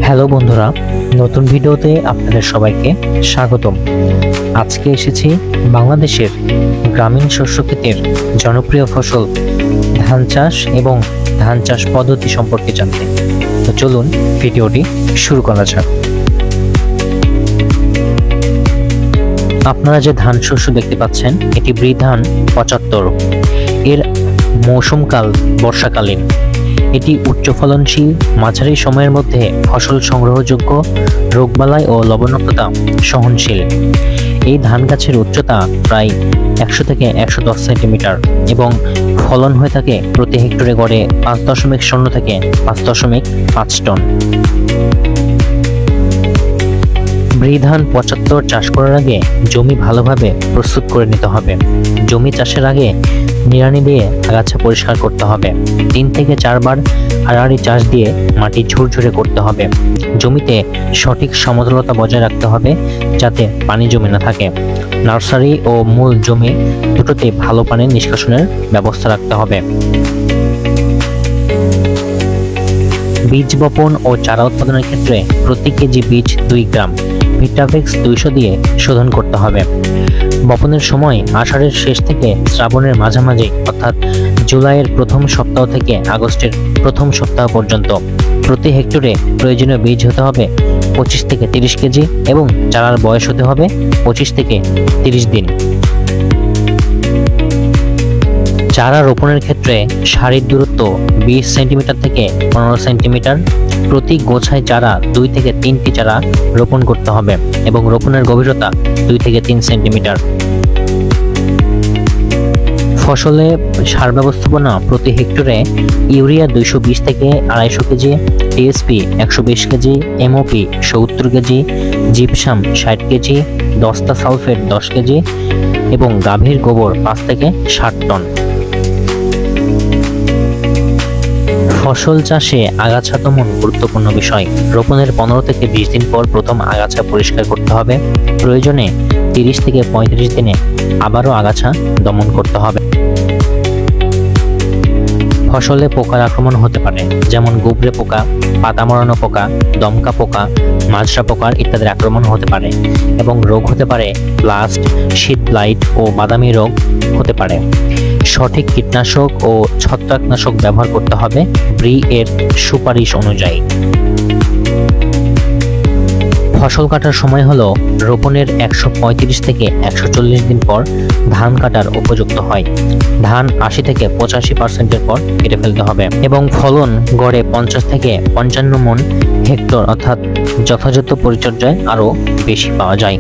Hello বন্ধুরা, নতুন ভিডিওতে আপনাদের সবাইকে স্বাগতম। আজকে এসেছি বাংলাদেশের গ্রামীণ শস্য ক্ষেতের জনপ্রিয় ফসল ধান চাষ এবং ধান চাষ পদ্ধতি সম্পর্কে জানতে। তো চলুন ভিডিওটি শুরু করা যাক। আপনারা যে ধান শস্য দেখতে পাচ্ছেন এটি বৃধান 75। এর মৌসুমকাল বর্ষাকালীন। এটি উচ্চ ফলনশীল, মাঝারি সময়ের মধ্যে ফসল সংগ্রহযোগ্য, রোগবালাই ও লবণাক্ততা সহনশীল। এই ধান গাছের উচ্চতা প্রায় 100 থেকে 110 সেন্টিমিটার এবং ফলন হয়ে থাকে প্রতি হেক্টরে গড়ে 5.0 থেকে 5.5 টন। বৃধান 75 চাষ করার আগে জমি ভালোভাবে প্রস্তুত করে নিতে হবে। জমি চাষের আগে নিড়ানি দিয়ে আগাছা পরিষ্কার করতে হবে। 3 থেকে 4 বার আড়াআড়ি চাষ দিয়ে মাটি ঝুরঝুরে করতে হবে। জমিতে সঠিক সমতলতা বজায় রাখতে হবে যাতে পানি জমে না থাকে। নার্সারি ও মূল জমি দুটোতে ভালো পানি নিষ্কাশনের ব্যবস্থা রাখতে হবে। বীজ বপন ও চারা উৎপাদনের ক্ষেত্রে প্রতি কেজি বীজ 2 গ্রাম ভিটাভেক্স 200 দিয়ে শোধন করতে হবে। বপনের সময় আষাঢ়ের শেষ থেকে শ্রাবণের মাঝামাঝি অর্থাৎ জুলাইয়ের প্রথম সপ্তাহ থেকে আগস্টের প্রথম সপ্তাহ পর্যন্ত প্রতি হেক্টরে প্রয়োজনীয় বীজ হতে হবে 25 থেকে 30 কেজি এবং চারার বয়স হতে হবে 25 থেকে 30 দিন। চারা রোপণের ক্ষেত্রে সারির দূরত্ব 20 সেন্টিমিটার থেকে 15 সেন্টিমিটার। প্রতি গোছায় চারা 2 থেকে 3টি চারা রোপণ করতে হবে এবং রোপণের গভীরতা 2 থেকে 3 সেন্টিমিটার। ফসলে সার ব্যবস্থাপনা প্রতি হেক্টরে ইউরিয়া 220 থেকে 250 KG, TSP 120 KG, MOP 70 KG, gypsum 60 KG, দস্তা সালফেট 10 কেজি এবং গাভীর গোবর 5 থেকে 60 টন। ফসল চাষে আগাছা দমন গুরুত্বপূর্ণ বিষয়। রোপণের 15 থেকে 20 দিন পর প্রথম আগাছা পরিষ্কার করতে হবে। প্রয়োজনে 30 থেকে 35 দিনে আবারও আগাছা দমন করতে হবে। ফসলে পোকার আক্রমণ হতে পারে, যেমন গুবরে পোকা, পাতা মরানো পোকা, দমকা পোকা, মাজরা পোকার ইত্যাদির আক্রমণ হতে পারে এবং রোগ হতে পারে ব্লাস্ট, শীত ব্লাইট ও বাদামি রোগ হতে পারে। সঠিক কীটনাশক ও ছত্রাকনাশক ব্যবহার করতে হবে ব্রি এর সুপারিশ অনুযায়ী। ফসল কাটার সময় হলো রোপণের 135 থেকে 140 দিন পর ধান কাটার উপযুক্ত হয়। ধান 80 থেকে 85% পর কেটে ফেলতে হবে এবং ফলন গড়ে 50 থেকে 55 মণ হেক্টর অর্থাৎ যথাযথ পরিচর্যায় আরও বেশি পাওয়া যায়।